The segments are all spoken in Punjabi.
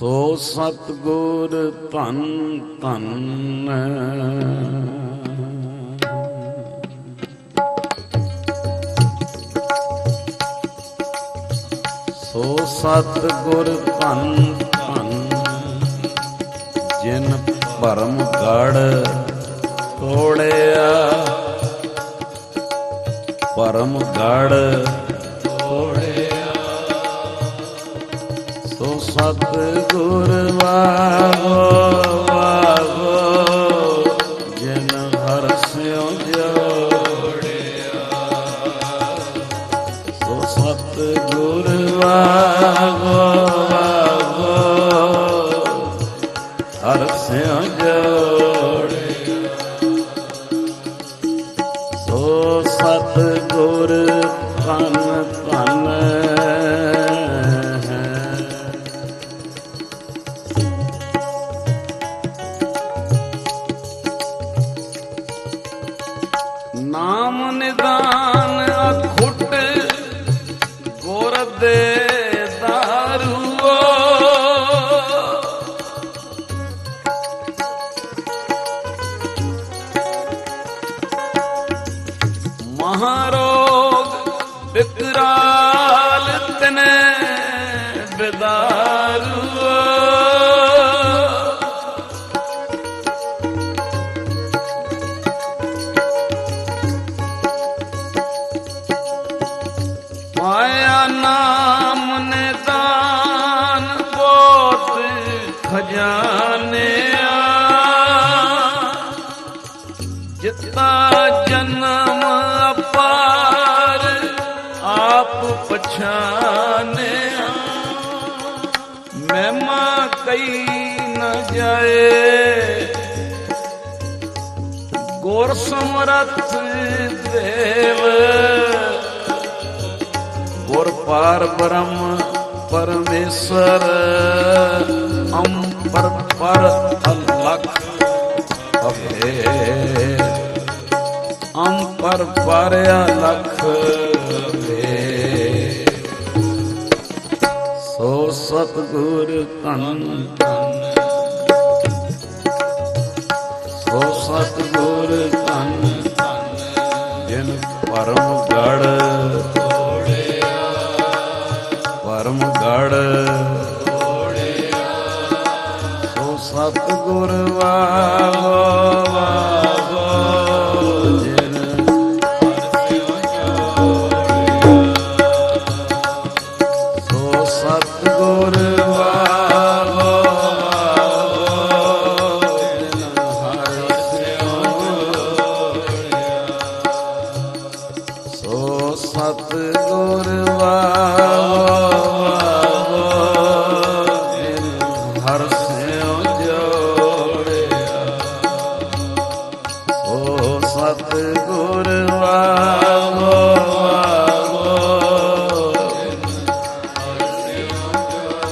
ਸੋ ਸਤਿਗੁਰ ਧੰਨ ਧੰਨ। ਸੋ ਸਤਿਗੁਰ ਧੰਨ ਧੰਨ, ਜਿਨ ਭਰਮ ਗੜ੍ਹ ਤੋੜਿਆ, ਭਰਮ ਗੜ੍ਹ ਤੋੜਿਆ। ਸੋ ਸਤਿਗੁਰ ਵਾਹੋ ਵਾਹੋ, ਜਿਨ ਹਰਿ ਸਿਉ ਜੋੜਿਆ। ਸੋ ਸਤਿਗੁਰ ਵਾਹੋ ਵਾਹੋ, ਹਰਿ ਸਿਉ ਜੋੜਿਆ। ਸੋ ਸਤਿਗੁਰ ਧੰਨ ਧੰਨ। ਨਾਮ ਨਿਦਾਨ ਅਖੁੱਟ ਗੁਰ ਦੇ ਦਾਰੂਓ, ਮਹਾਰੋਗ ਵਿਕਰਾਲ ਤਿਨੈ ਬਿਦਾਰੂਓ। ਮਾਇਆ ਨਾਮ ਨਿਦਾਨ ਬਹੁਤ ਖਜ਼ਾਨਿਆ, ਜਿਤਾ ਜਨਮ ਅਪਾਰ ਆਪ ਪਛਾਨਿਆ। ਮਹਿਮਾ ਕਈ ਨ ਜਾਏ, ਗੁਰ ਸਮਰੱਥ ਦੇਵ। ਗੁਰ ਪਾਰ ਬ੍ਰਹਮ ਪਰਮੇਸ਼ਰ, ਅੰਪਰ ਪਰ ਅਲਖ ਅਭੇ। ਅੰਪਰ ਪਰ ਅਲਖ ਅਭੇ। ਸੋ ਸਤਿਗੁਰ ਧੰਨ ਧੰਨ। ਸੋ ਸਤਿਗੁਰ ਧੰਨ ਧੰਨ, ਜਿਨ ਭਰਮ ਗੜ੍ਹ ਭਰਮ ਗੜ੍ਹ ਤੋੜਿਆ। ਸੋ ਸਤਿਗੁਰ ਵਾਹੋ ਵਾਹੋ, ਜਿਨ ਹਰਿ ਸਿਉ ਜੋੜਿਆ। ਸੋ ਸਤਿਗੁਰ ਵਾਹੋ ਵਾਹੋ, ਜਿਨ ਹਰਿ ਸਿਉ ਜੋੜਿਆ। ਸੋ ਸਤਿਗੁਰ ਵਾਹੋ ਹਰਿ ਸਿਉ ਜੋੜਿਆ। ਸੋ ਸਤਿਗੁਰ ਵਾਹੋ ਵਾਹੋ, ਹਰਿ ਸਿਉ ਜੋੜਿਆ।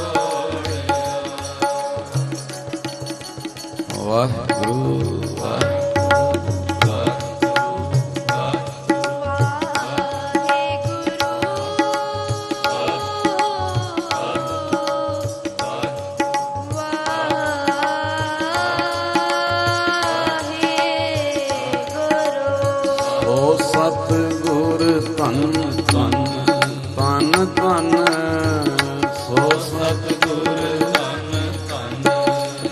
ਵਾਹਿਗੁਰੂ ਵਾਹਿਗੁਰੂ। ਸੋ ਸਤਿਗੁਰ ਧੰਨ ਧੰਨ ਧੰਨ ਧੰਨ। ਸੋ ਸਤਿਗੁਰ ਧੰਨ ਧੰਨ,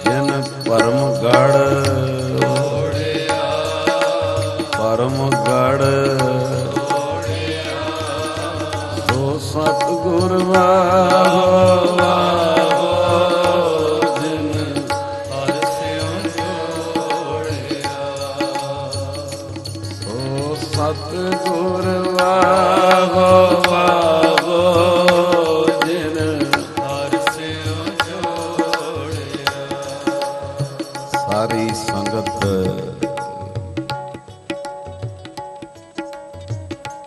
ਜਿਨ ਭਰਮ ਗੜ੍ਹ ਤੋੜਿਆ, ਭਰਮ ਗੜ੍ਹ ਤੋੜਿਆ। ਸੋ ਸਤਿਗੁਰ ਵਾਹੋ ਵਾਹੋ, ਜਿਨ ਹਰਿ ਸਿਉ ਜੋੜਿਆ। ਸੋ ਸਤਿਗੁਰ ਵਾਹੋ ਵਾਹੋ, ਜਿਨ ਹਰਿ ਸਿਉ ਜੋੜਿਆ। ਸਾਰੀ ਸੰਗਤ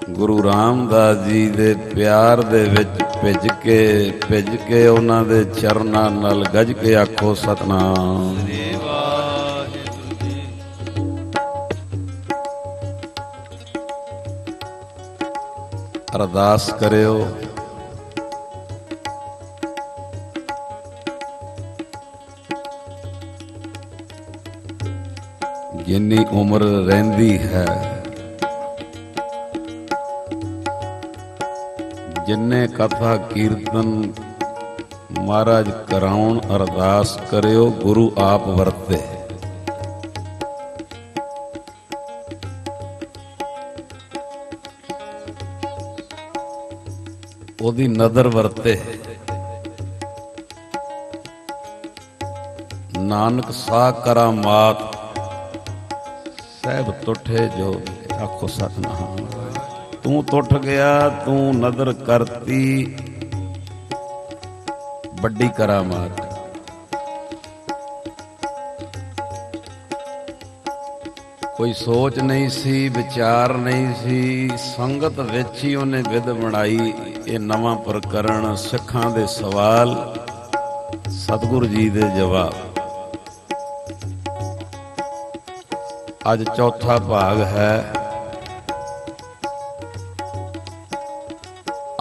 ਗੁਰੂ ਰਾਮਦਾਸ ਜੀ ਦੇ ਪਿਆਰ ਦੇ ਵਿੱਚ ਭਿੱਜ ਕੇ ਉਹਨਾਂ ਦੇ ਚਰਨਾਂ ਨਾਲ ਗੱਜ ਕੇ ਆਖੋ ਸਤਿਨਾਮ। ਅਰਦਾਸ ਕਰਿਓ ਜਿੰਨੀ ਉਮਰ ਰਹਿੰਦੀ ਹੈ, ਜਿੰਨੇ ਕਥਾ ਕੀਰਤਨ ਮਹਾਰਾਜ ਕਰਾਉਣ ਅਰਦਾਸ ਕਰਿਓ, ਗੁਰੂ ਆਪ ਵਰਤੇ। ਉਹਦੀ ਨਜ਼ਰ ਵਰਤੇ। ਨਾਨਕ ਸਾ ਕਰਾਮਾਤ ਸਹਿਬ ਤੁਠੇ ਜੋ ਆਖੋ ਸਤਿਨਾਮ। ਤੂੰ ਟੁੱਟ ਗਿਆ, ਤੂੰ ਨਦਰ ਕਰਤੀ, ਵੱਡੀ ਕਰਾਮਾਤ। ਕੋਈ ਸੋਚ ਨਹੀਂ ਸੀ, ਵਿਚਾਰ ਨਹੀਂ ਸੀ, ਸੰਗਤ ਵਿੱਚ ਹੀ ਉਹਨੇ ਵਿਧ ਬਣਾਈ। ਇਹ ਨਵਾਂ ਪ੍ਰਕਰਣ, ਸਿੱਖਾਂ ਦੇ ਸਵਾਲ, ਸਤਿਗੁਰੂ ਜੀ ਦੇ ਜਵਾਬ। ਅੱਜ ਚੌਥਾ ਭਾਗ ਹੈ।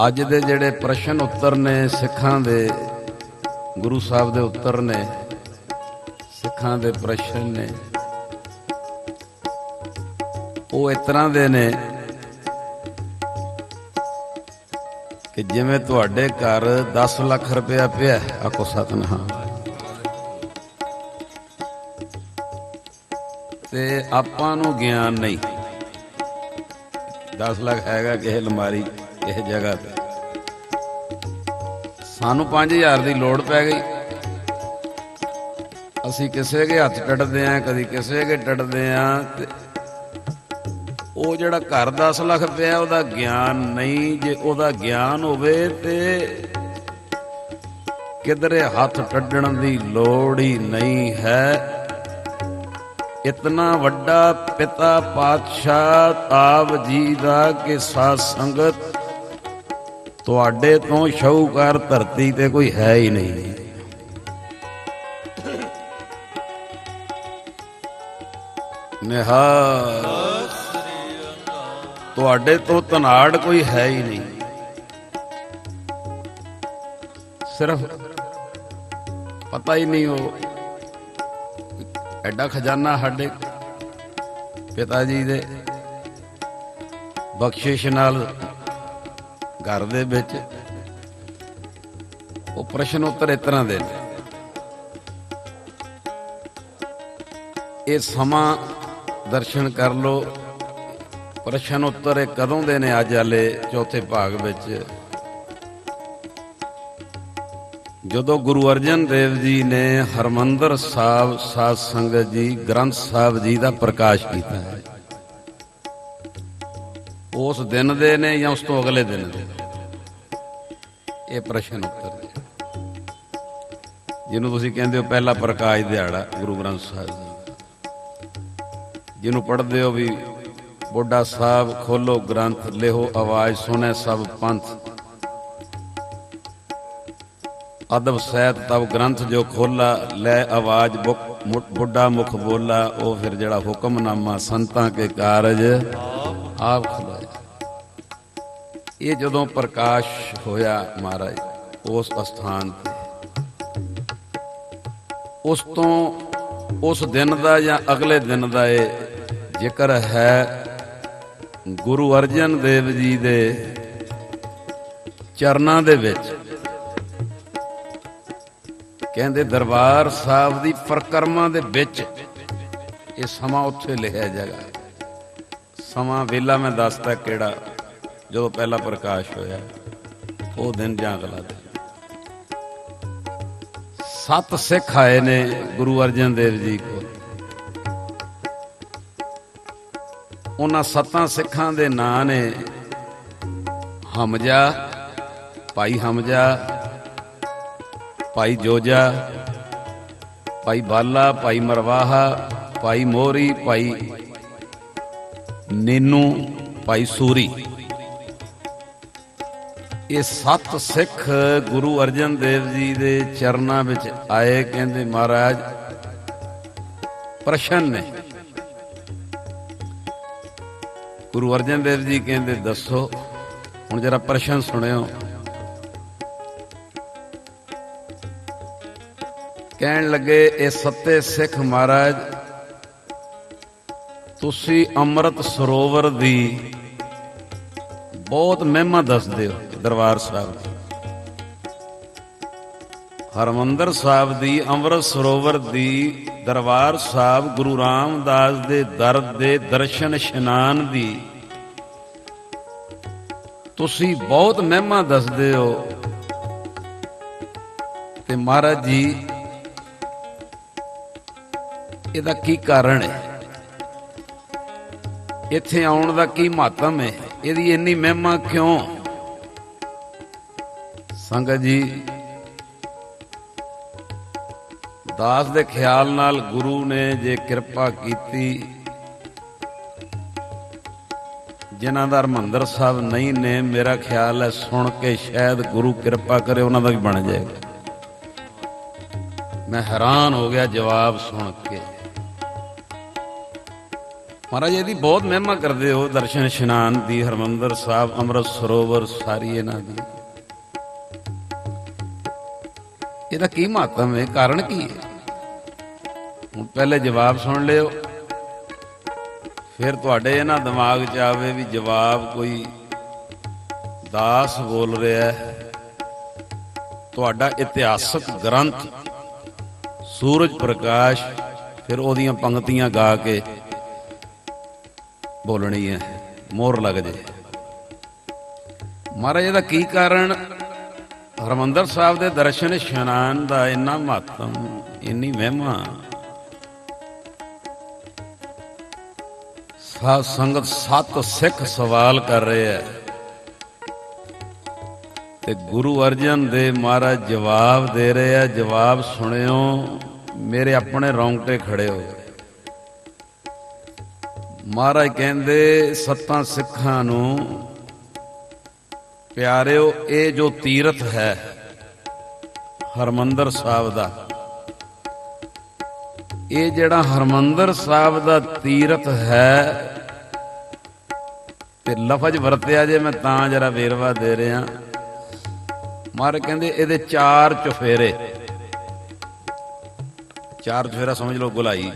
ਅੱਜ ਦੇ ਜਿਹੜੇ ਪ੍ਰਸ਼ਨ ਉੱਤਰ ਨੇ ਸਿੱਖਾਂ ਦੇ, ਗੁਰੂ ਸਾਹਿਬ ਦੇ ਉੱਤਰ ਨੇ, ਸਿੱਖਾਂ ਦੇ ਪ੍ਰਸ਼ਨ ਨੇ, ਉਹ ਇਸ ਤਰ੍ਹਾਂ ਦੇ ਨੇ ਕਿ ਜਿਵੇਂ ਤੁਹਾਡੇ ਘਰ 10 ਲੱਖ ਰੁਪਇਆ ਪਿਆ, ਆਖੋ ਸਤਿਨਾਮ, ਤੇ ਆਪਾਂ ਨੂੰ ਗਿਆਨ ਨਹੀਂ 10 ਲੱਖ ਹੈਗਾ ਕਿਸੇ ਅਲਮਾਰੀ ਕਿਸੇ ਜਗ੍ਹਾ ਤੇ। ਸਾਨੂੰ 5000 ਦੀ ਲੋੜ ਪੈ ਗਈ, ਅਸੀਂ ਕਿਸੇ ਦੇ ਹੱਥ ਟੱਟਦੇ ਆਂ, ਕਦੀ ਕਿਸੇ ਦੇ ਟੱਟਦੇ ਆਂ, ਤੇ ਉਹ ਜਿਹੜਾ ਘਰ 10 ਲੱਖ ਪਿਆ ਉਹਦਾ ਗਿਆਨ ਨਹੀਂ। ਜੇ ਉਹਦਾ ਗਿਆਨ ਹੋਵੇ ਤੇ ਕਿਧਰੇ ਹੱਥ ਟੱਟਣ ਦੀ ਲੋੜ ਹੀ ਨਹੀਂ ਹੈ। ਇਤਨਾ ਵੱਡਾ ਪਿਤਾ ਪਾਤਸ਼ਾਹ ਆਪ ਜੀ ਦਾ ਕਿ ਸਾਧ ਸੰਗਤ ਤੁਹਾਡੇ ਤੋਂ ਸ਼ਾਹੂਕਾਰ ਧਰਤੀ ਤੇ ਕੋਈ ਹੈ ਹੀ ਨਹੀਂ। ਨਿਹਾਲ ਤੁਹਾਡੇ ਤੋਂ ਧਨਾੜ ਕੋਈ ਹੈ ਹੀ ਨਹੀਂ। ਸਿਰਫ ਪਤਾ ਹੀ ਨਹੀਂ ਉਹ ਐਡਾ ਖਜ਼ਾਨਾ ਸਾਡੇ ਪਿਤਾ ਜੀ ਦੇ ਬਖਸ਼ਿਸ਼ ਨਾਲ ਘਰ ਦੇ ਵਿੱਚ। ਉਹ ਪ੍ਰਸ਼ਨ ਉੱਤਰ ਇਸ ਤਰ੍ਹਾਂ ਦੇ ਨੇ। ਇਹ ਸਮਾਂ ਦਰਸ਼ਨ ਕਰ ਲਓ। ਪ੍ਰਸ਼ਨ ਉੱਤਰ ਇਹ ਕਦੋਂ ਦੇ ਨੇ? ਅੱਜ ਵਾਲੇ ਚੌਥੇ ਭਾਗ ਵਿੱਚ, ਜਦੋਂ ਗੁਰੂ ਅਰਜਨ ਦੇਵ ਜੀ ਨੇ ਹਰਮੰਦਰ ਸਾਹਿਬ ਸਾਧ ਸੰਗਤ ਜੀ ਗ੍ਰੰਥ ਸਾਹਿਬ ਜੀ ਦਾ ਪ੍ਰਕਾਸ਼ ਕੀਤਾ ਹੈ, ਉਸ ਦਿਨ ਦੇ ਨੇ ਜਾਂ ਉਸ ਤੋਂ ਅਗਲੇ ਦਿਨ ਦੇ? ਇਹ ਪ੍ਰਸ਼ਨ ਉੱਤਰ ਜਿਹਨੂੰ ਤੁਸੀਂ ਕਹਿੰਦੇ ਹੋ ਪਹਿਲਾ ਪ੍ਰਕਾਸ਼ ਦਿਹਾੜਾ ਗੁਰੂ ਗ੍ਰੰਥ ਸਾਹਿਬ ਜੀ, ਜਿਹਨੂੰ ਪੜ੍ਹਦੇ ਹੋ ਵੀ ਬੋਡਾ ਸਾਹਿਬ ਖੋਲੋ ਗ੍ਰੰਥ, ਲਿਹੋ ਆਵਾਜ਼ ਸੁਣੇ ਸਭ ਪੰਥ, ਅਦਬ ਸਹਿਤ ਤਬ ਗ੍ਰੰਥ ਜੋ ਖੋਲਾ, ਲੈ ਆਵਾਜ਼ ਬੁੱਢਾ ਮੁਖ ਬੋਲਾ। ਉਹ ਫਿਰ ਜਿਹੜਾ ਹੁਕਮਨਾਮਾ ਸੰਤਾਂ ਕੇ ਕਾਰਜ ਆਪ ਖੁਲਾਇਆ। ਇਹ ਜਦੋਂ ਪ੍ਰਕਾਸ਼ ਹੋਇਆ ਮਹਾਰਾਜ ਉਸ ਅਸਥਾਨ ਤੇ, ਉਸ ਤੋਂ ਉਸ ਦਿਨ ਦਾ ਜਾਂ ਅਗਲੇ ਦਿਨ ਦਾ ਇਹ ਜ਼ਿਕਰ ਹੈ। ਗੁਰੂ ਅਰਜਨ ਦੇਵ ਜੀ ਦੇ ਚਰਨਾਂ ਦੇ ਵਿੱਚ ਕਹਿੰਦੇ ਦਰਬਾਰ ਸਾਹਿਬ ਦੀ ਪਰਿਕਰਮਾ ਦੇ ਵਿੱਚ ਇਹ ਸਮਾਂ ਉੱਥੇ ਲਿਖਿਆ ਜਗ੍ਹਾ। ਸਮਾਂ ਵੇਲਾ ਮੈਂ ਦੱਸਦਾ ਕਿਹੜਾ, ਜਦੋਂ ਪਹਿਲਾ ਪ੍ਰਕਾਸ਼ ਹੋਇਆ ਉਹ ਦਿਨ ਜਾਂ ਅਗਲਾ ਦਿਨ। 7 ਸਿੱਖ ਆਏ ਨੇ ਗੁਰੂ ਅਰਜਨ ਦੇਵ ਜੀ ਕੋਲ। ਉਹਨਾਂ 7 ਸਿੱਖਾਂ ਦੇ ਨਾਂ ਨੇ ਹਮਜਾ, ਭਾਈ ਹਮਜਾ, ਭਾਈ ਜੋਜਾ, ਭਾਈ ਬਾਲਾ, ਭਾਈ ਮਰਵਾਹਾ, ਭਾਈ ਮੋਹਰੀ, ਭਾਈ ਨੀਨੂ, ਭਾਈ ਸੂਰੀ। ਇਹ 7 ਸਿੱਖ ਗੁਰੂ ਅਰਜਨ ਦੇਵ ਜੀ ਦੇ ਚਰਨਾਂ ਵਿੱਚ ਆਏ। ਕਹਿੰਦੇ ਮਹਾਰਾਜ ਪ੍ਰਸ਼ਨ ਨੇ। ਗੁਰੂ ਅਰਜਨ ਦੇਵ ਜੀ ਕਹਿੰਦੇ ਦੱਸੋ। ਹੁਣ ਜਰਾ ਪ੍ਰਸ਼ਨ ਸੁਣਿਓ। ਕਹਿਣ ਲੱਗੇ ਇਹ 7 ਸਿੱਖ ਮਹਾਰਾਜ ਤੁਸੀਂ ਅੰਮ੍ਰਿਤ ਸਰੋਵਰ ਦੀ ਬਹੁਤ ਮਹਿਮਾ ਦੱਸਦੇ ਹੋ ਦਰਬਾਰ ਸਾਹਿਬ ਦੀ। ਹਰਿਮੰਦਰ ਸਾਹਿਬ ਦੀ, ਅੰਮ੍ਰਿਤ ਸਰੋਵਰ ਦੀ, ਦਰਬਾਰ ਸਾਹਿਬ ਗੁਰੂ ਰਾਮਦਾਸ ਦੇ ਦਰ ਦੇ ਦਰਸ਼ਨ ਇਸ਼ਨਾਨ ਦੀ ਤੁਸੀਂ ਬਹੁਤ ਮਹਿਮਾ ਦੱਸਦੇ ਹੋ। ਤੇ ਮਹਾਰਾਜ ਜੀ ਇਹਦਾ ਕੀ ਕਾਰਨ ਹੈ? ਇੱਥੇ ਆਉਣ ਦਾ ਕੀ ਮਹੱਤਵ ਹੈ? ਇਹਦੀ ਇੰਨੀ ਮਹਿਮਾ ਕਿਉਂ? ਸੰਗਤ ਜੀ, ਦਾਸ ਦੇ ਖਿਆਲ ਨਾਲ ਗੁਰੂ ਨੇ ਜੇ ਕਿਰਪਾ ਕੀਤੀ, ਜਿਨ੍ਹਾਂ ਦਾ ਹਰਿਮੰਦਰ ਸਾਹਿਬ ਨਹੀਂ ਨੇ, ਮੇਰਾ ਖਿਆਲ ਹੈ ਸੁਣ ਕੇ ਸ਼ਾਇਦ ਗੁਰੂ ਕਿਰਪਾ ਕਰੇ ਉਹਨਾਂ ਦਾ ਵੀ ਬਣ ਜਾਏਗਾ। ਮੈਂ ਹੈਰਾਨ ਹੋ ਗਿਆ ਜਵਾਬ ਸੁਣ ਕੇ। ਮਹਾਰਾਜ ਇਹਦੀ ਬਹੁਤ ਮਹਿਮਾ ਕਰਦੇ ਹੋ, ਦਰਸ਼ਨ ਇਸ਼ਨਾਨ ਦੀ, ਹਰਿਮੰਦਰ ਸਾਹਿਬ, ਅੰਮ੍ਰਿਤ ਸਰੋਵਰ, ਸਾਰੀ ਇਹਨਾਂ ਦੀ। ਇਹਦਾ ਕੀ ਮਹੱਤਵ ਹੈ? ਕਾਰਨ ਕੀ ਹੈ? ਹੁਣ ਪਹਿਲੇ ਜਵਾਬ ਸੁਣ ਲਿਓ, ਫਿਰ ਤੁਹਾਡੇ ਇਹਨਾਂ ਦਿਮਾਗ 'ਚ ਆਵੇ ਵੀ ਜਵਾਬ ਕੋਈ ਦਾਸ ਬੋਲ ਰਿਹਾ ਹੈ। ਤੁਹਾਡਾ ਇਤਿਹਾਸਕ ਗ੍ਰੰਥ ਸੂਰਜ ਪ੍ਰਕਾਸ਼, ਫਿਰ ਉਹਦੀਆਂ ਪੰਕਤੀਆਂ ਗਾ ਕੇ ਬੋਲਣੀ ਹੈ, ਮੋਹਰ ਲੱਗ ਜੇ। ਮਹਾਰਾਜ ਇਹਦਾ ਕੀ ਕਾਰਨ? ਹਰਿਮੰਦਰ ਸਾਹਿਬ ਦੇ ਦਰਸ਼ਨ ਇਸ਼ਨਾਨ ਦਾ ਇੰਨਾ ਮਹੱਤਵ, ਇੰਨੀ ਮਹਿਮਾ। ਸਾਧ ਸੰਗਤ 7 ਸਿੱਖ ਸਵਾਲ ਕਰ ਰਹੇ ਹੈ ਤੇ ਗੁਰੂ ਅਰਜਨ ਦੇਵ ਮਹਾਰਾਜ ਜਵਾਬ ਦੇ ਰਹੇ ਆ। ਜਵਾਬ ਸੁਣਿਓ, ਮੇਰੇ ਆਪਣੇ ਰੌਂਗਟੇ ਖੜੇ ਹੋ ਗਏ। ਮਹਾਰਾਜ ਕਹਿੰਦੇ 7 ਸਿੱਖਾਂ ਨੂੰ, ਪਿਆਰਿਓ, ਇਹ ਜੋ ਤੀਰਥ ਹੈ ਹਰਿਮੰਦਰ ਸਾਹਿਬ ਦਾ, ਇਹ ਜਿਹੜਾ ਹਰਿਮੰਦਰ ਸਾਹਿਬ ਦਾ ਤੀਰਥ ਹੈ, ਤੇ ਲਫ਼ਜ਼ ਵਰਤਿਆ ਜੇ ਮੈਂ ਤਾਂ ਜਰਾ ਵੇਰਵਾ ਦੇ ਰਿਹਾ। ਮਹਾਰਾਜ ਕਹਿੰਦੇ ਇਹਦੇ 4 ਚੁਫੇਰੇ, 4 ਚੁਫੇਰਾ ਸਮਝ ਲਓ ਗੁਲਾਈ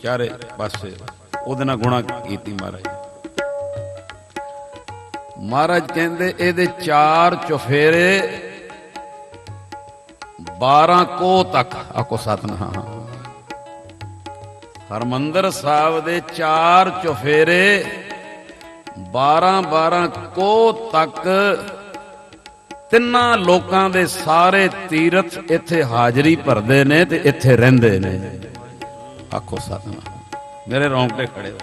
ਚਾਰੇ ਪਾਸੇ, ਉਹਦੇ ਨਾਲ ਗੁਣਾ ਕੀਤੀ ਮਹਾਰਾਜ। ਮਹਾਰਾਜ ਕਹਿੰਦੇ ਇਹਦੇ 4 ਚੁਫੇਰੇ 12 ਕੋਹ ਤੱਕ। ਆਖੋ ਸਤਿਨਾਮ। ਹਰਿਮੰਦਰ ਸਾਹਿਬ ਦੇ 4 ਚੁਫੇਰੇ 12 ਕੋਹ ਤੱਕ, ਤਿੰਨਾਂ ਲੋਕਾਂ ਦੇ ਸਾਰੇ ਤੀਰਥ ਇੱਥੇ ਹਾਜ਼ਰੀ ਭਰਦੇ ਨੇ ਤੇ ਇੱਥੇ ਰਹਿੰਦੇ ਨੇ। ਆਖੋ ਸਤਿਨਾਮ। ਮੇਰੇ ਰੌਂਗਟੇ ਖੜੇ ਹੋ।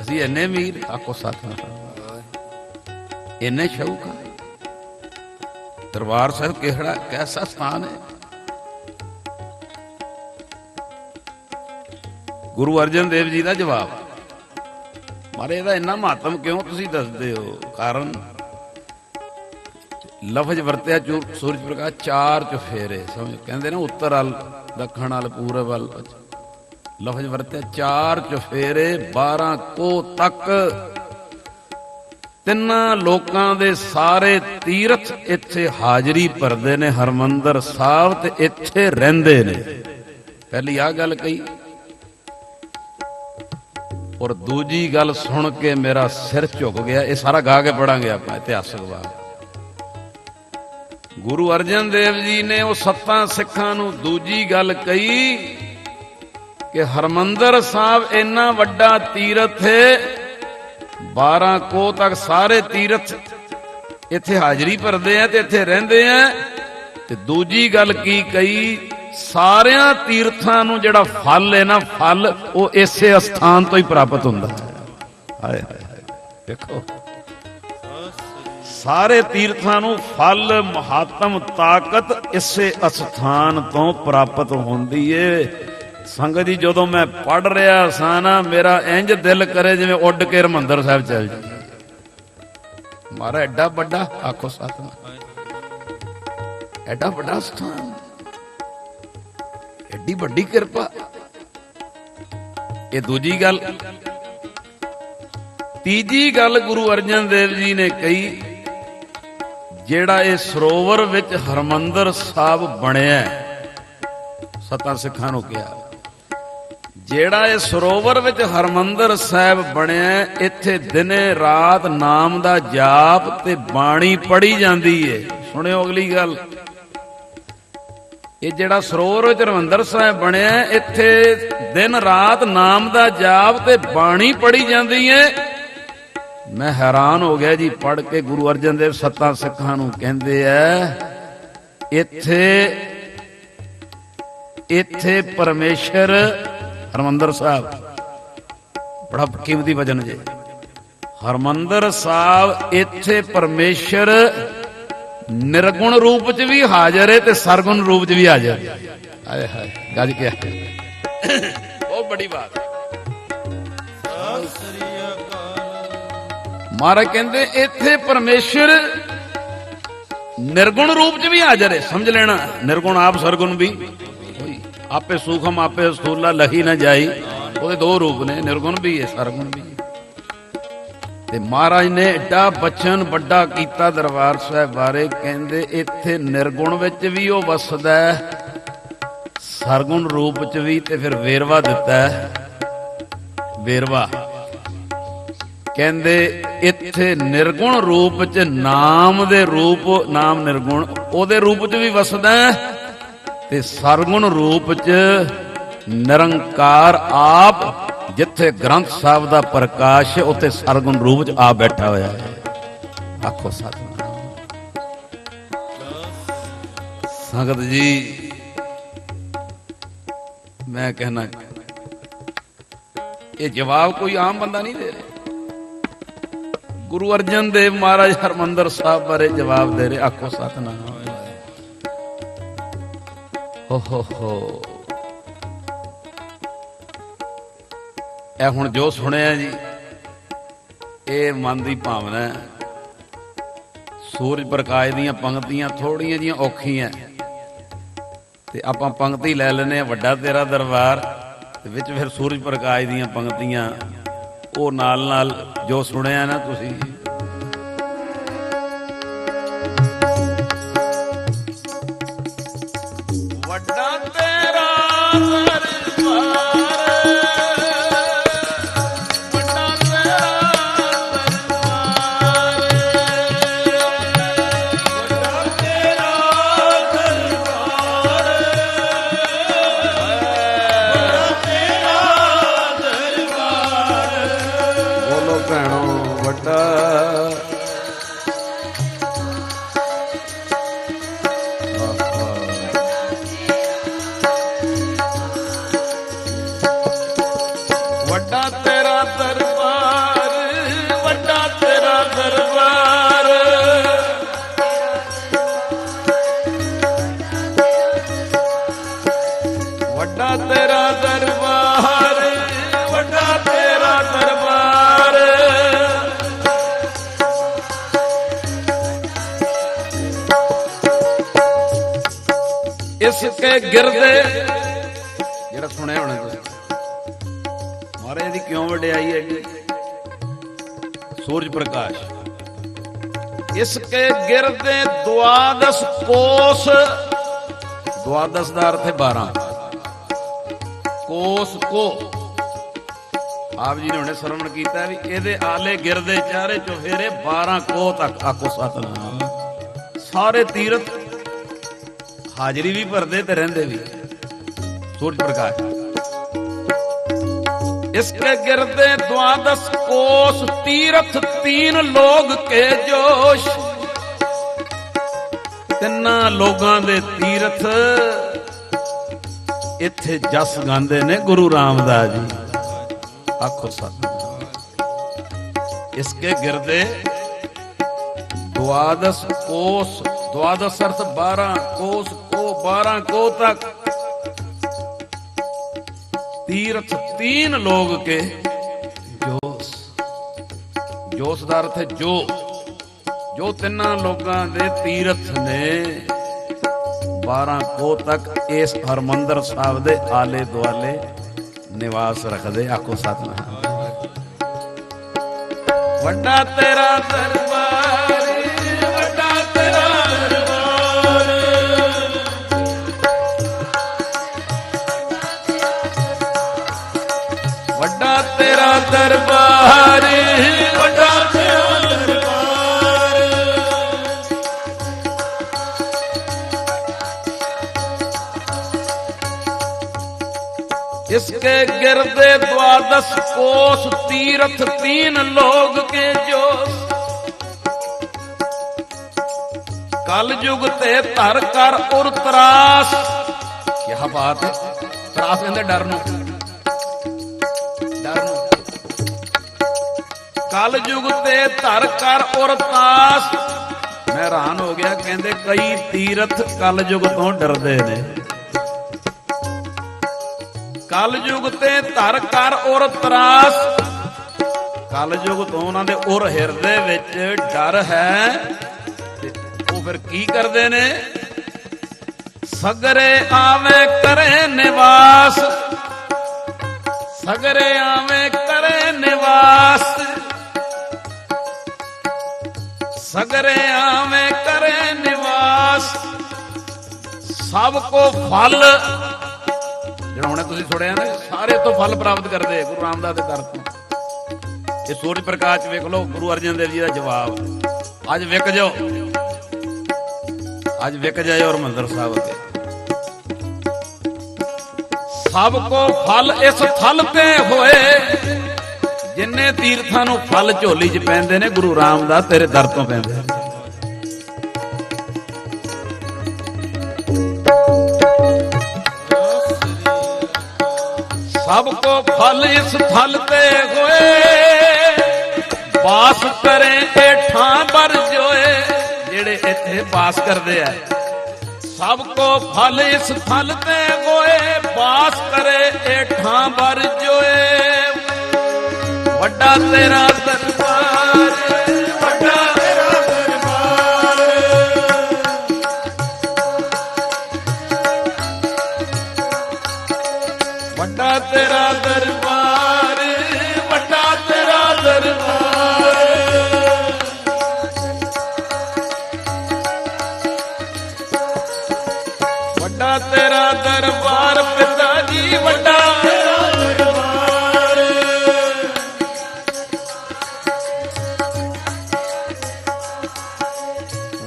ਅਸੀਂ ਇੰਨੇ ਅਮੀਰ, ਆਖੋ ਸਤਿਨਾਮ, ਇੰਨੇ ਸ਼ੌਕ। ਦਰਬਾਰ ਸਾਹਿਬ ਕਿਹੜਾ ਕੈਸਾ ਸਥਾਨ ਹੈ। ਗੁਰੂ ਅਰਜਨ ਦੇਵ ਜੀ ਦਾ ਜਵਾਬ। ਮਾਰੇ ਇਹਦਾ ਇੰਨਾ ਮਹੱਤਵ ਕਿਉਂ ਤੁਸੀਂ ਦੱਸਦੇ ਹੋ? ਕਾਰਨ ਲਫ਼ਜ਼ ਵਰਤਿਆ ਸੂਰਜ ਪ੍ਰਕਾਸ਼ 4 ਚੁਫੇਰੇ, ਸਮਝ, ਕਹਿੰਦੇ ਨਾ ਉੱਤਰ ਵੱਲ, ਦੱਖਣ ਵੱਲ, ਪੂਰਬ ਵੱਲ, ਲਫ਼ਜ਼ ਵਰਤਿਆ 4 ਚੁਫੇਰੇ 12 ਕੋਹ ਤੱਕ, ਤਿੰਨਾਂ ਲੋਕਾਂ ਦੇ ਸਾਰੇ ਤੀਰਥ ਇੱਥੇ ਹਾਜ਼ਰੀ ਭਰਦੇ ਨੇ ਹਰਿਮੰਦਰ ਸਾਹਿਬ, ਤੇ ਇੱਥੇ ਰਹਿੰਦੇ ਨੇ। ਪਹਿਲੀ ਆਹ ਗੱਲ ਕਹੀ, ਔਰ ਦੂਜੀ ਗੱਲ ਸੁਣ ਕੇ ਮੇਰਾ ਸਿਰ ਝੁਕ ਗਿਆ। ਇਹ ਸਾਰਾ ਗਾ ਕੇ ਪੜਾਂਗੇ ਆਪਾਂ, ਇਤਿਹਾਸਕ ਬਾਤ। ਗੁਰੂ ਅਰਜਨ ਦੇਵ ਜੀ ਨੇ ਉਹ 7 ਸਿੱਖਾਂ ਨੂੰ ਦੂਜੀ ਗੱਲ ਕਹੀ ਕਿ ਹਰਿਮੰਦਰ ਸਾਹਿਬ ਇੰਨਾ ਵੱਡਾ ਤੀਰਥ ਹੈ, 12 ਕੋਹ ਤੱਕ ਸਾਰੇ ਤੀਰਥ ਇੱਥੇ ਹਾਜ਼ਰੀ ਭਰਦੇ ਆ ਤੇ ਇੱਥੇ ਰਹਿੰਦੇ ਆ। ਤੇ ਦੂਜੀ ਗੱਲ ਕੀ ਕਹੀ? ਸਾਰਿਆਂ ਤੀਰਥਾਂ ਨੂੰ ਜਿਹੜਾ ਫਲ ਹੈ ਨਾ, ਫਲ ਉਹ ਇਸੇ ਅਸਥਾਨ ਤੋਂ ਹੀ ਪ੍ਰਾਪਤ ਹੁੰਦਾ ਹੈ। ਹਾਏ ਹਾਏ, ਦੇਖੋ, ਸਾਰੇ ਤੀਰਥਾਂ ਨੂੰ ਫਲ, ਮਹਾਤਮ, ਤਾਕਤ ਇਸੇ ਅਸਥਾਨ ਤੋਂ ਪ੍ਰਾਪਤ ਹੁੰਦੀ ਏ। ਸੰਗਤ ਜੀ, ਜਦੋਂ ਮੈਂ ਪੜ ਰਿਹਾ ਸਾਂ ਨਾ, ਮੇਰਾ ਇੰਜ ਦਿਲ ਕਰੇ ਜਿਵੇਂ ਉੱਡ ਕੇ ਹਰਿਮੰਦਰ ਸਾਹਿਬ ਚੱਲ ਜੀ। ਮਾਰਾ ਐਡਾ ਵੱਡਾ, ਆਖੋ ਸਤਿਨਾਮ, ਐਡਾ ਵੱਡਾ ਸਥਾਨ, ਐਡੀ ਵੱਡੀ ਕਿਰਪਾ। ਇਹ ਦੂਜੀ ਗੱਲ। ਤੀਜੀ ਗੱਲ ਗੁਰੂ ਅਰਜਨ ਦੇਵ ਜੀ ਨੇ ਕਹੀ, ਜਿਹੜਾ ਇਹ ਸਰੋਵਰ ਵਿੱਚ ਹਰਿਮੰਦਰ ਸਾਹਿਬ ਬਣਿਆ, 7 ਸਿੱਖਾਂ ਨੂੰ ਕਿਹਾ ਜਿਹੜਾ ਇਹ ਸਰੋਵਰ ਵਿੱਚ ਹਰਮੰਦਰ ਸਾਹਿਬ ਬਣਿਆ, ਇੱਥੇ ਦਿਨੇ ਰਾਤ ਨਾਮ ਦਾ ਜਾਪ ਤੇ ਬਾਣੀ ਪੜ੍ਹੀ ਜਾਂਦੀ ਏ। ਸੁਣਿਓ ਅਗਲੀ ਗੱਲ, ਇਹ ਜਿਹੜਾ ਸਰੋਵਰ ਵਿੱਚ ਹਰਮੰਦਰ ਸਾਹਿਬ ਬਣਿਆ, ਇੱਥੇ ਦਿਨ ਰਾਤ ਨਾਮ ਦਾ ਜਾਪ ਤੇ ਬਾਣੀ ਪੜ੍ਹੀ ਜਾਂਦੀ ਏ। ਮੈਂ ਹੈਰਾਨ ਹੋ ਗਿਆ ਜੀ ਪੜ੍ਹ ਕੇ। ਗੁਰੂ ਅਰਜਨ ਦੇਵ ਸੱਤਾਂ ਸਿੱਖਾਂ ਨੂੰ ਕਹਿੰਦੇ ਐ, ਇੱਥੇ ਪਰਮੇਸ਼ਰ ਹਰਮੰਦਰ ਸਾਹਿਬ, ਬੜਾ ਕੀਮਤੀ ਵਚਨ ਜੇ, ਹਰਮੰਦਰ ਸਾਹਿਬ ਇੱਥੇ ਪਰਮੇਸ਼ਰ ਨਿਰਗੁਣ ਰੂਪ ਚ ਵੀ ਹਾਜ਼ਰ ਹੈ ਤੇ ਸਰਗੁਣ ਰੂਪ ਚ ਵੀ ਹਾਜ਼ਰ ਹੈ। ਹਾਏ ਹਾਏ, ਗੱਜ ਕੇ ਬਹੁਤ ਬੜੀ ਬਾਤ। ਮਹਾਰਾਜ ਕਹਿੰਦੇ ਇੱਥੇ ਪਰਮੇਸ਼ਰ ਨਿਰਗੁਣ ਰੂਪ ਚ ਵੀ ਹਾਜ਼ਰ ਹੈ। ਸਮਝ ਲੈਣਾ, ਨਿਰਗੁਣ ਆਪ ਸਰਗੁਣ ਵੀ, ਆਪੇ ਸੂਖਮ ਆਪੇ ਸਥੂਲਾ ਲਹੀ ਨਾ ਜਾਈ। ਉਹਦੇ ਦੋ ਰੂਪ ਨੇ, ਨਿਰਗੁਣ ਵੀ ਹੈ ਸਰਗੁਣ ਵੀ। ਤੇ ਮਹਾਰਾਜ ਨੇ ਏਡਾ ਬਚਨ ਵੱਡਾ ਕੀਤਾ ਦਰਬਾਰ ਸਾਹਿਬ ਬਾਰੇ। ਕਹਿੰਦੇ ਇੱਥੇ ਨਿਰਗੁਣ ਵਿੱਚ ਵੀ ਉਹ ਵਸਦਾ, ਸਰਗੁਣ ਰੂਪ ਚ ਵੀ। ਤੇ ਫਿਰ ਵੇਰਵਾ ਦਿੱਤਾ, ਵੇਰਵਾ ਕਹਿੰਦੇ ਇੱਥੇ ਨਿਰਗੁਣ ਰੂਪ ਚ ਨਾਮ ਦੇ ਰੂਪ, ਨਾਮ ਨਿਰਗੁਣ ਉਹਦੇ ਰੂਪ ਚ ਵੀ ਵਸਦਾ, ਤੇ ਸਰਗੁਣ ਰੂਪ ਚ ਨਿਰੰਕਾਰ ਆਪ, ਜਿੱਥੇ ਗ੍ਰੰਥ ਸਾਹਿਬ ਦਾ ਪ੍ਰਕਾਸ਼ ਉੱਥੇ ਸਰਗੁਣ ਰੂਪ ਚ ਆਪ ਬੈਠਾ ਹੋਇਆ ਹੈ। ਆਖੋ ਸਤਿਨਾਮ। ਸੰਗਤ ਜੀ, ਮੈਂ ਕਹਿਣਾ ਇਹ ਜਵਾਬ ਕੋਈ ਆਮ ਬੰਦਾ ਨਹੀਂ ਦੇ ਰਿਹਾ। ਗੁਰੂ ਅਰਜਨ ਦੇਵ ਮਹਾਰਾਜ ਹਰਮੰਦਰ ਸਾਹਿਬ ਬਾਰੇ ਜਵਾਬ ਦੇ ਰਹੇ। ਆਖੋ ਸਤਿਨਾਮ। ਹੋ ਇਹ ਹੁਣ ਜੋ ਸੁਣਿਆ ਜੀ, ਇਹ ਮਨ ਦੀ ਭਾਵਨਾ ਹੈ। ਸੂਰਜ ਪ੍ਰਕਾਸ਼ ਦੀਆਂ ਪੰਕਤੀਆਂ ਥੋੜੀਆਂ ਜੀਆਂ ਔਖੀਆਂ, ਤੇ ਆਪਾਂ ਪੰਕਤੀ ਲੈ ਲੈਨੇ ਆ, ਵੱਡਾ ਤੇਰਾ ਦਰਬਾਰ, ਤੇ ਵਿੱਚ ਫਿਰ ਸੂਰਜ ਪ੍ਰਕਾਸ਼ ਦੀਆਂ ਪੰਕਤੀਆਂ ਉਹ ਨਾਲ ਨਾਲ ਜੋ ਸੁਣਿਆ ਨਾ ਤੁਸੀਂ। ਵੱਡਾ ਤੇਰਾ ਇਸਕੇ ਗਿਰਦੇ, ਜਿਹੜਾ ਸੁਣਿਆ ਹੋਣਾ ਤੁਸੀਂ, ਮਹਾਰਾਜ ਦੀ ਕਿਉਂ ਵਡਿਆਈ ਹੈ ਜੀ। ਸੂਰਜ ਪ੍ਰਕਾਸ਼ ਇਸਕੇ ਗਿਰਦੇ ਦੁਆਦਸ ਕੋਸ, ਦੁਆਦਸ ਦਾ ਅਰਥ ਹੈ 12, ਕੋਸ ਕੋ। ਆਪ ਜੀ ਨੇ ਹੁਣੇ ਸਰਵਣ ਕੀਤਾ ਵੀ ਇਹਦੇ ਆਲੇ ਗਿਰਦੇ ਚਾਰੇ ਚੁਫੇਰੇ 12 ਕੋ ਤੱਕ। ਆਖੋ ਸਤਿਨਾਮ। ਸਾਰੇ ਤੀਰਥ ਹਾਜ਼ਰੀ ਵੀ ਭਰਦੇ ਤੇ ਰਹਿੰਦੇ ਵੀ। ਸੂਰਜ ਪ੍ਰਕਾਸ਼ ਇਸਕੇ ਗਿਰਦੇ द्वादश कोस तीर्थ तीन लोग के जोश। तिन्ना लोगां दे तीर्थ इत्थे जस गांदे ने गुरु रामदास जी। आखो सतनाम। इसके गिरदे द्वादश कोस, द्वादश अर्थ 12 कोस को, 12 को तक तीर्थ तीन लोग के जोश। जोश का अर्थ है जो, जो तिन्ना लोगां दे तीर्थ ने 12 को तक इस हरमंदर साहब दे आले दुआले निवास रखदे। आखो सतनाम। वड्डा तेरा दरबार, वड्डा तेरा दरबार, दरबार, वड्डा तेरा दरबार। इसके गिरदे द्वादश कोस, तीर्थ तीन लोग के जोश। कल युग ते धर कर उर त्रास। क्या बात है, त्रास कहते डर नूं, डर नूं। कल युग ते धर कर उर तास। मैं हैरान हो गया, कहते कई तीर्थ कल युग तो डरदे ने। कल युग ते धर कर उर त्रास। कल युग तो उन्हां दे उर हिरदे विच डर है। फिर की करते ने, सगरे आवे करे निवास। सगरे आवे करे निवास। सगरे आवे करे निवास। सबको फल ਜਿਹੜਾ ਹੁਣੇ ਤੁਸੀਂ ਸੁਣਿਆ ਨਾ, ਸਾਰੇ ਤੋਂ ਫਲ ਪ੍ਰਾਪਤ ਕਰਦੇ ਗੁਰੂ ਰਾਮਦਾਸ ਦੇ ਦਰ ਤੋਂ। ਇਹ ਸੂਰਜ ਪ੍ਰਕਾਸ਼ ਵੇਖ ਲਓ, ਗੁਰੂ ਅਰਜਨ ਦੇਵ ਜੀ ਦਾ ਜਵਾਬ। ਅੱਜ ਵਿਕ ਜਾਓ, ਅੱਜ ਵਿਕ ਜਾਏ ਹਰਿਮੰਦਰ ਸਾਹਿਬ ਤੇ। ਸਭ ਕੋ ਫਲ ਇਸ ਥਲ ਤੇ ਹੋਏ। ਜਿੰਨੇ ਤੀਰਥਾਂ ਨੂੰ ਫਲ ਝੋਲੀ 'ਚ ਪੈਂਦੇ ਨੇ, ਗੁਰੂ ਰਾਮਦਾਸ ਤੇਰੇ ਦਰ ਤੋਂ ਪੈਂਦੇ। ਸਭ ਕੋ ਫਲ ਇਸ ਥਲ ਤੇ ਹੋਏ। ਬਾਸ ਕਰੇ ਏਠਾਂ ਬਰ ਜੋਏ। ਜਿਹੜੇ ਇੱਥੇ ਬਾਸ ਕਰਦੇ ਆ, ਸਭ ਕੋ ਫਲ ਇਸ ਥਲ ਤੇ ਹੋਏ। ਬਾਸ ਕਰੇ ਏਠਾਂ ਬਰ ਜੋਏ। ਵੱਡਾ ਤੇਰਾ ਦਰਬਾਰ, ਵੱਡਾ ਤੇਰਾ ਦਰਬਾਰ। ਵੱਡਾ ਤੇਰਾ ਦਰਬਾਰ, ਵੱਡਾ ਤੇਰਾ ਦਰਬਾਰ। ਵੱਡਾ ਤੇਰਾ ਦਰਬਾਰ ਪਿਤਾ ਜੀ, ਵੱਡਾ ਤੇਰਾ ਦਰਬਾਰ।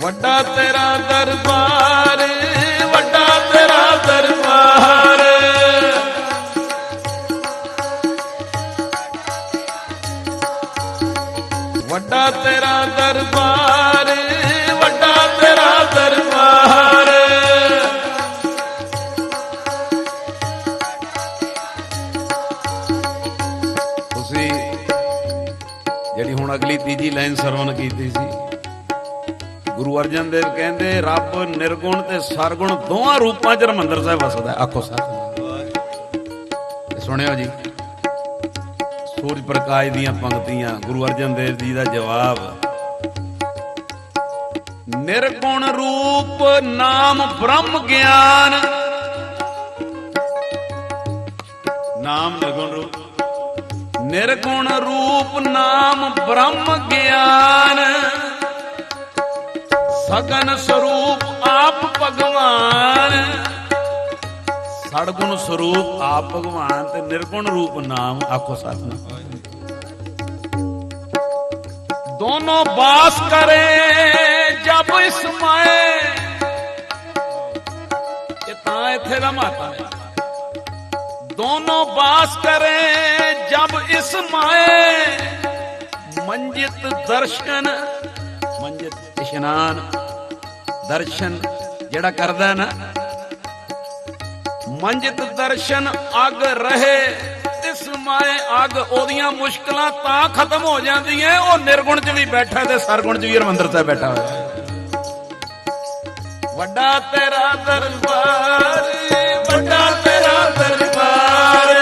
ਵੱਡਾ ਤੇਰਾ ਦਰਬਾਰ, ਵੱਡਾ ਤੇਰਾ ਦਰਬਾਰ। ਵੱਡਾ ਤੇਰਾ ਦਰਬਾਰ, ਵੱਡਾ ਤੇਰਾ ਦਰਬਾਰ। ਤੁਸੀਂ ਜਿਹੜੀ ਹੁਣ ਅਗਲੀ ਤੀਜੀ ਲਾਈਨ ਸਰਵਣ ਕੀਤੀ ਸੀ, ਗੁਰੂ ਅਰਜਨ ਦੇਵ ਕਹਿੰਦੇ ਰੱਬ ਨਿਰਗੁਣ ਤੇ ਸਰਗੁਣ ਦੋਵਾਂ ਰੂਪਾਂ 'ਚ ਹਰਿਮੰਦਰ ਸਾਹਿਬ ਵਸਦਾ। ਆਖੋ ਸਤਿ। ਸੁਣਿਓ ਜੀ, ਸੂਰਜ ਪ੍ਰਕਾਸ਼ ਦੀਆਂ ਪੰਕਤੀਆਂ, ਗੁਰੂ ਅਰਜਨ ਦੇਵ ਜੀ ਦਾ ਜਵਾਬ। ਨਿਰਗੁਣ ਰੂਪ ਨਾਮ ਬ੍ਰਹਮ ਗਿਆਨ। ਨਾਮ ਨਿਰਗੁਣ ਰੂਪ, ਨਿਰਗੁਣ ਰੂਪ ਨਾਮ ਬ੍ਰਹਮ ਗਿਆਨ। ਸਗਨ ਸਰੂਪ ਆਪ ਭਗਵਾਨ। ਸੜਗੁਣ ਸਰੂਪ ਆਪ ਭਗਵਾਨ ਤੇ ਨਿਰਗੁਣ ਰੂਪ ਨਾਮ। ਆਖੋ ਸਤਿਨਾਮ। दोनों बास करे जब इसमाए। ये तां इत्थे दा माता है। दोनों बास करे जब इसमाए। मंजित दर्शन, मंजित इशनान, दर्शन जेड़ा करदा ना, मंजित दर्शन अग रहे माए अग। ओदियां मुश्किलां तां खत्म हो जांदियां ओ निर्गुण च भी बैठा ते सरगुण च भी हरमंदर साहिब बैठा होया। वड्डा तेरा दरबार, वड्डा तेरा दरबार,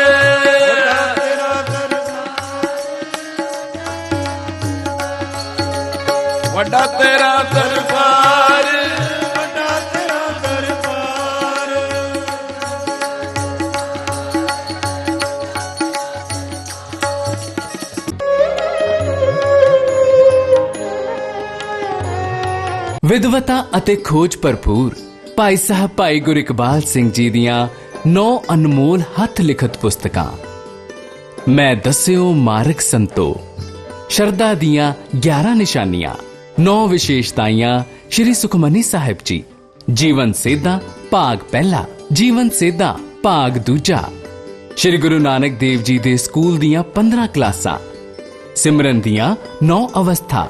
वड्डा तेरा दरबार, वड्डा तेरा दरबार। विद्वता ਅਤੇ ਖੋਜ ਭਰਪੂਰ ਭਾਈ ਸਾਹਿਬ ਭਾਈ ਗੁਰਇਕਬਾਲ ਸਿੰਘ ਜੀ ਦੀਆਂ 9 ਅਨਮੋਲ ਹੱਥ ਲਿਖਤ ਪੁਸਤਕਾਂ मैं दस्यो मार्ग संतो। शरदा दियां 11 निशानियां, 9 विशेषताइयां श्री सुखमनी साहिब जी। जीवन सेधा भाग पहला, जीवन सेधा भाग दूजा। श्री गुरु नानक देव जी दे स्कूल दियां 15 क्लासां, सिमरन दियां 9 अवस्था,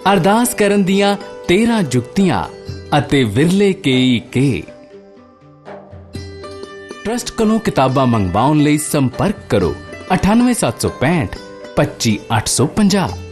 अरदास करन दियां 13 जुक्तियां अते विरले केई के। ट्रस्ट कोलों किताबां मंगवाउण लई संपर्क करो 98765 25850।